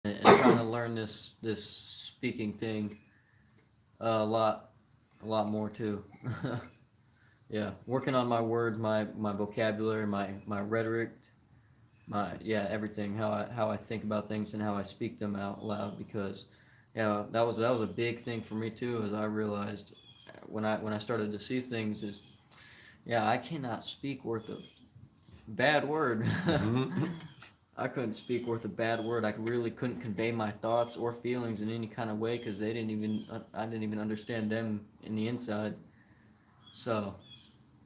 and trying to learn this speaking thing a lot more too. Yeah, working on my words, my vocabulary, my rhetoric, my yeah everything, how I think about things and how I speak them out loud. Because yeah, that was a big thing for me too, as I realized when I started to see things is yeah, I cannot speak worth a bad word. Hmm. I couldn't speak worth a bad word. I really couldn't convey my thoughts or feelings in any kind of way because I didn't even understand them in the inside. So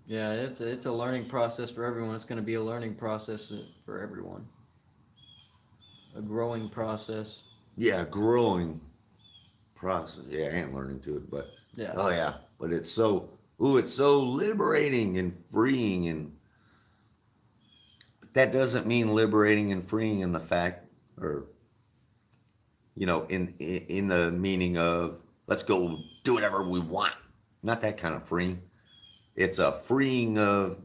yeah, it's a learning process for everyone. It's going to be a learning process for everyone, a growing process. Yeah, growing process. Yeah, I ain't learning to it, but Yeah, oh yeah, but it's so liberating and freeing, and but that doesn't mean liberating and freeing in the fact, or in the meaning of let's go do whatever we want. Not that kind of freeing. It's a freeing of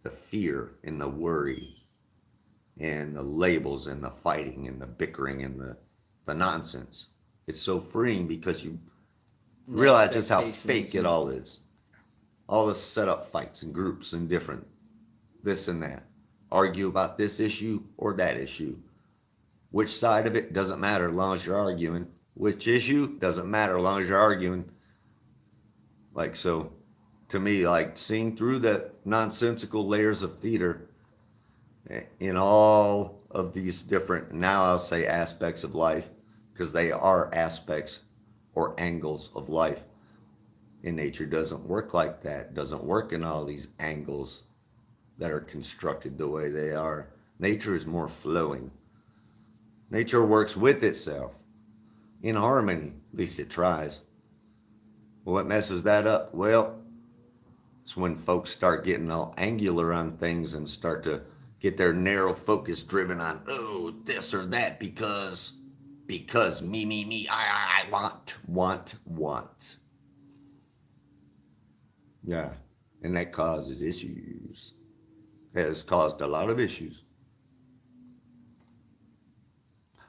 the fear and the worry and the labels and the fighting and the bickering and the nonsense. It's so freeing because you and the realize just how expectations fake it and all is. All the set up fights and groups and different this and that. Argue about this issue or that issue. Which side of it doesn't matter as long as you're arguing. Which issue doesn't matter as long as you're arguing. Like, so to me, like seeing through the nonsensical layers of theater in all of these different, now I'll say aspects of life, because they are aspects or angles of life. And nature doesn't work like that, doesn't work in all these angles that are constructed the way they are. Nature is more flowing. Nature works with itself in harmony, at least it tries. What messes that up? Well, it's when folks start getting all angular on things and start to get their narrow focus driven on, oh, this or that because me, I want. Yeah. And that causes issues. Has caused a lot of issues.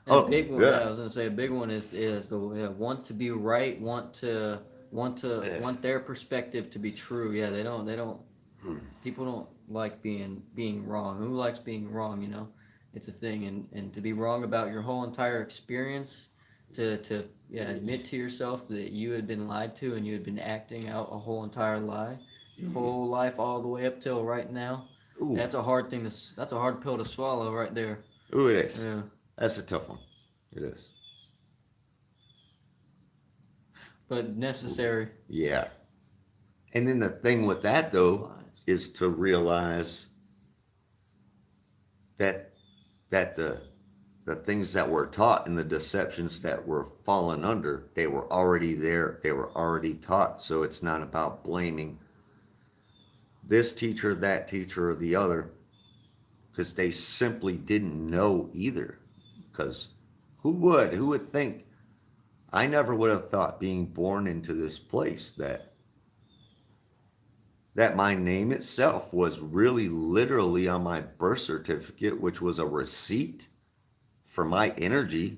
a Oh, big one. yeah. Yeah, I was gonna say a big one is the want to be right, Yeah. want their perspective to be true. Yeah, they don't people don't like being wrong. Who likes being wrong? It's a thing, and to be wrong about your whole entire experience, to yeah admit to yourself that you had been lied to and you had been acting out a whole entire lie, your whole life all the way up till right now. Ooh. That's a hard pill to swallow right there. Ooh, it is. Yeah, That's a tough one. It is. but necessary Yeah. And then the thing with that though applies. is to realize that the things that were taught and the deceptions that were fallen under, they were already there. They were already taught. So it's not about blaming this teacher, that teacher, or the other, because they simply didn't know either. Because who would think? I never would have thought being born into this place that my name itself was really literally on my birth certificate, which was a receipt for my energy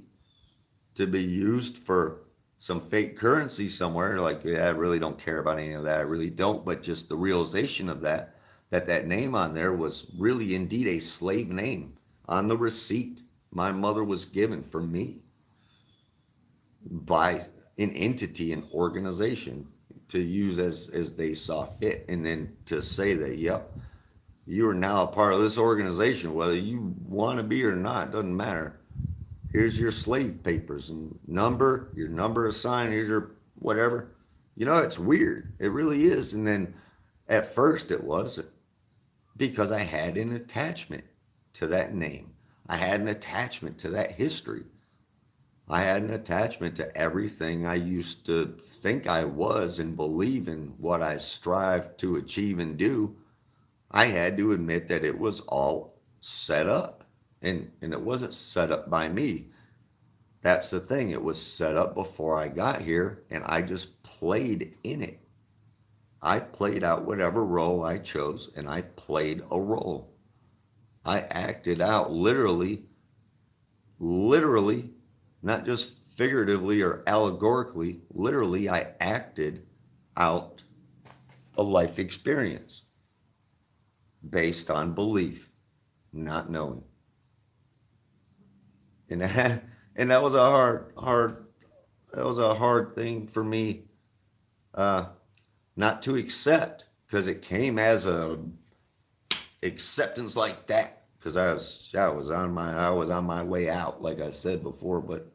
to be used for some fake currency somewhere. Like, yeah, I really don't care about any of that. I really don't. But just the realization of that name on there was really indeed a slave name on the receipt my mother was given for me by an entity, an organization to use as they saw fit. And then to say that, yep, you are now a part of this organization, whether you want to be or not, doesn't matter. Here's your slave papers and number, your number assigned, here's your whatever. It's weird. It really is. And then at first it was because I had an attachment to that name. I had an attachment to that history. I had an attachment to everything I used to think I was and believe in what I strived to achieve and do. I had to admit that it was all set up. And it wasn't set up by me. That's the thing. It was set up before I got here, and I just played in it. I played out whatever role I chose, and I played a role. I acted out literally not just figuratively or allegorically, literally, I acted out a life experience based on belief, not knowing. And that was a hard thing for me, uh, not to accept, because it came as a acceptance like that, because I was on my way out, like I said before, but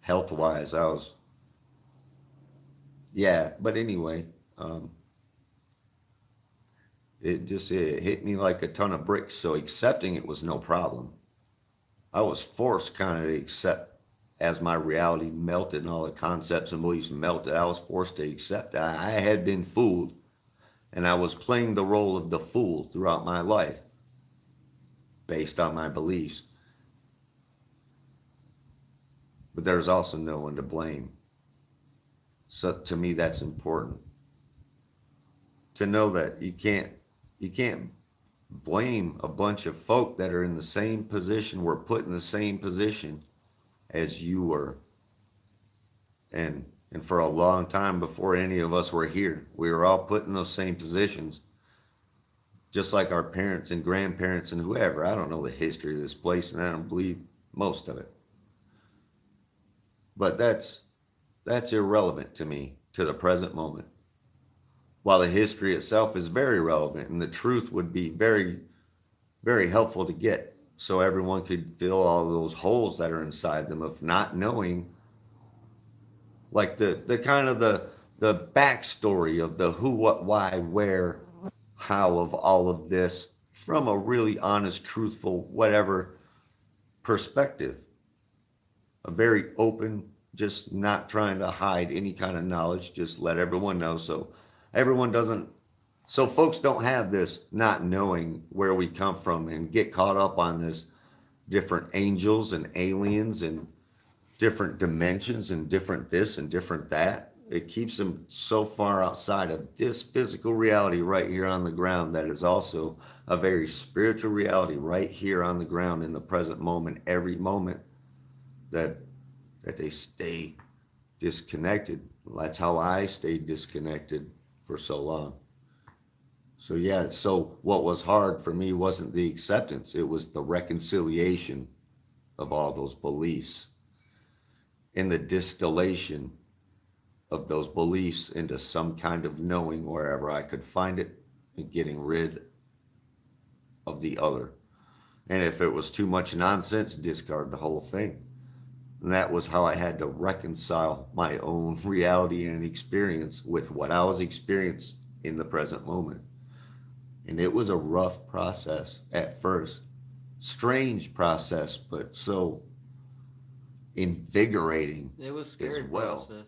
health wise I was, yeah. But anyway, it hit me like a ton of bricks. So accepting it was no problem. I was forced kind of to accept as my reality melted and all the concepts and beliefs melted. I was forced to accept that I had been fooled, and I was playing the role of the fool throughout my life based on my beliefs. But there's also no one to blame. So to me, that's important to know that you can't blame a bunch of folk that are in the same position, were put in the same position as you were. And for a long time before any of us were here, we were all put in those same positions, just like our parents and grandparents and whoever. I don't know the history of this place, and I don't believe most of it. But that's irrelevant to me, to the present moment. While the history itself is very relevant, and the truth would be very, very helpful to get, so everyone could fill all those holes that are inside them of not knowing, like the kind of the backstory of the who, what, why, where, how of all of this from a really honest, truthful, whatever perspective. A very open, just not trying to hide any kind of knowledge, just let everyone know, so everyone doesn't, so folks don't have this not knowing where we come from and get caught up on this different angels and aliens and different dimensions and different this and different that. It keeps them so far outside of this physical reality right here on the ground, that is also a very spiritual reality right here on the ground in the present moment, every moment, that they stay disconnected. That's how I stayed disconnected for so long. So yeah, so what was hard for me wasn't the acceptance, it was the reconciliation of all those beliefs and the distillation of those beliefs into some kind of knowing wherever I could find it, and getting rid of the other. And if it was too much nonsense, discard the whole thing. And that was how I had to reconcile my own reality and experience with what I was experiencing in the present moment. And it was a rough process at first. Strange process, but so invigorating It was a as scary well. process.